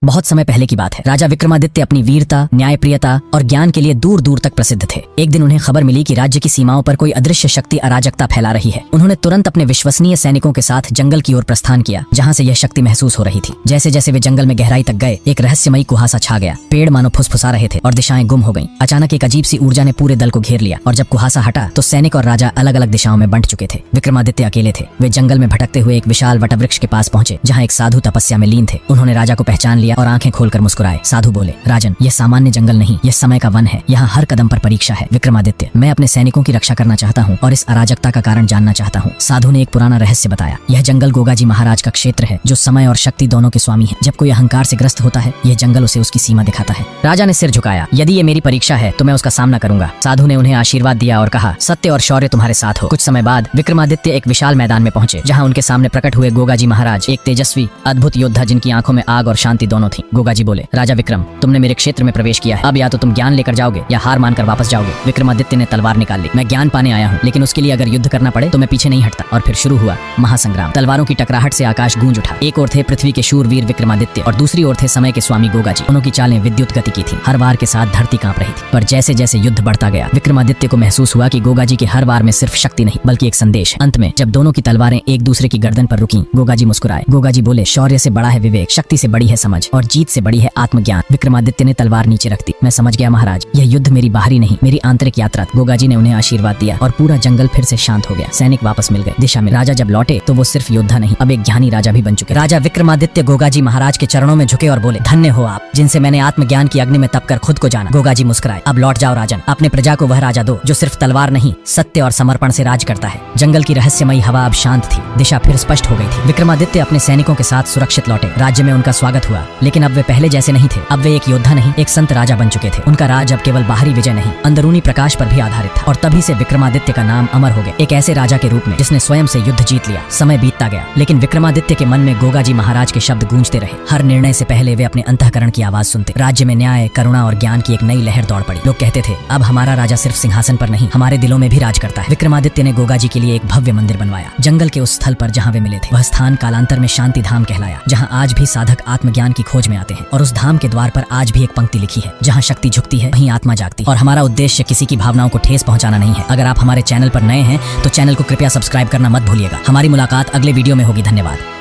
बहुत समय पहले की बात है। राजा विक्रमादित्य अपनी वीरता, न्यायप्रियता और ज्ञान के लिए दूर दूर तक प्रसिद्ध थे। एक दिन उन्हें खबर मिली कि राज्य की सीमाओं पर कोई अदृश्य शक्ति अराजकता फैला रही है। उन्होंने तुरंत अपने विश्वसनीय सैनिकों के साथ जंगल की ओर प्रस्थान किया, जहाँ से यह शक्ति महसूस हो रही थी। जैसे जैसे वे जंगल में गहराई तक गए, एक रहस्यमयी कुहासा छा गया। पेड़ मानो फुसफुसा रहे थे और दिशाएं गुम हो गईं। अचानक एक अजीब सी ऊर्जा ने पूरे दल को घेर लिया और जब कुहासा हटा तो सैनिक और राजा अलग अलग दिशाओं में बंट चुके थे। विक्रमादित्य अकेले थे। वे जंगल में भटकते हुए एक विशाल वटवृक्ष के पास पहुंचे, जहाँ एक साधु तपस्या में लीन थे। उन्होंने राजा को पहचान लिया और आंखें खोलकर मुस्कुराए। साधु बोले, राजन, यह सामान्य जंगल नहीं, यह समय का वन है। यहाँ हर कदम पर परीक्षा है। विक्रमादित्य, मैं अपने सैनिकों की रक्षा करना चाहता हूँ और इस अराजकता का कारण जानना चाहता हूँ। साधु ने एक पुराना रहस्य बताया। यह जंगल गोगाजी महाराज का क्षेत्र है, जो समय और शक्ति दोनों के स्वामी है। जब कोई अहंकार से ग्रस्त होता है, यह जंगल उसे उसकी सीमा दिखाता है। राजा ने सिर झुकाया। यदि ये मेरी परीक्षा है तो मैं उसका सामना करूंगा। साधु ने उन्हें आशीर्वाद दिया और कहा, सत्य और शौर्य तुम्हारे साथ हो। कुछ समय बाद विक्रमादित्य एक विशाल मैदान में पहुंचे, जहाँ उनके सामने प्रकट हुए गोगाजी महाराज, एक तेजस्वी अद्भुत योद्धा जिनकी आंखों में आग और शांति दोनों थी। गोगाजी बोले, राजा विक्रम, तुमने मेरे क्षेत्र में प्रवेश किया है। अब या तो तुम ज्ञान लेकर जाओगे या हार मानकर वापस जाओगे। विक्रमादित्य ने तलवार निकाल ली। मैं ज्ञान पाने आया हूँ, लेकिन उसके लिए अगर युद्ध करना पड़े तो मैं पीछे नहीं हटता। और फिर शुरू हुआ महासंग्राम। तलवारों की टकराहट से आकाश गूंज उठा। एक ओर थे पृथ्वी के शूरवीर विक्रमादित्य और दूसरी ओर थे समय के स्वामी गोगाजी। दोनों की चालें विद्युत गति की थी। हर वार के साथ धरती कांप रही थी। पर जैसे जैसे युद्ध बढ़ता गया, विक्रमादित्य को महसूस हुआ कि गोगाजी के हर वार में सिर्फ शक्ति नहीं बल्कि एक संदेश है। अंत में जब दोनों की तलवारें एक दूसरे की गर्दन पर रुकी, गोगाजी मुस्कुराए। गोगाजी बोले, शौर्य से बड़ा है विवेक, शक्ति से बड़ी है समझ और जीत से बड़ी है आत्मज्ञान। विक्रमादित्य ने तलवार नीचे रख दी। मैं समझ गया महाराज, यह युद्ध मेरी बाहरी नहीं, मेरी आंतरिक यात्रा। गोगाजी ने उन्हें आशीर्वाद दिया और पूरा जंगल फिर से शांत हो गया। सैनिक वापस मिल गए दिशा में। राजा जब लौटे तो वो सिर्फ योद्धा नहीं, अब एक ज्ञानी राजा भी बन चुके। राजा विक्रमादित्य गोगाजी महाराज के चरणों में झुके और बोले, धन्य हो आप, जिनसे मैंने आत्मज्ञान की अग्नि में तपकर खुद को जाना। गोगाजी मुस्कुराए। अब लौट जाओ राजन, अपने प्रजा को वह राजा दो जो सिर्फ तलवार नहीं, सत्य और समर्पण से राज करता है। जंगल की रहस्यमयी हवा अब शांत थी। दिशा फिर स्पष्ट हो गई थी। विक्रमादित्य अपने सैनिकों के साथ सुरक्षित लौटे। राज्य में उनका स्वागत हुआ, लेकिन अब वे पहले जैसे नहीं थे। अब वे एक योद्धा नहीं, एक संत राजा बन चुके थे। उनका राज अब केवल बाहरी विजय नहीं, अंदरूनी प्रकाश पर भी आधारित था। और तभी से विक्रमादित्य का नाम अमर हो गया, एक ऐसे राजा के रूप में जिसने स्वयं से युद्ध जीत लिया। समय बीतता गया, लेकिन विक्रमादित्य के मन में गोगाजी महाराज के शब्द गूंजते रहे। हर निर्णय से पहले वे अपने अंतःकरण की आवाज सुनते। राज्य में न्याय, करुणा और ज्ञान की एक नई लहर दौड़ पड़ी। लोग कहते थे, अब हमारा राजा सिर्फ सिंहासन पर नहीं, हमारे दिलों में भी राज करता है। विक्रमादित्य ने गोगाजी के लिए एक भव्य मंदिर बनवाया। जंगल के उस स्थल पर जहाँ वे मिले थे, वह स्थान कालांतर में शांति धाम कहलाया, जहाँ आज भी साधक आत्मज्ञान की खोज में आते हैं। और उस धाम के द्वार पर आज भी एक पंक्ति लिखी है, जहाँ शक्ति झुकती है वहीं आत्मा जागती है। और हमारा उद्देश्य किसी की भावनाओं को ठेस पहुंचाना नहीं है। अगर आप हमारे चैनल पर नए हैं तो चैनल को कृपया सब्सक्राइब करना मत भूलिएगा। हमारी मुलाकात अगले वीडियो में होगी। धन्यवाद।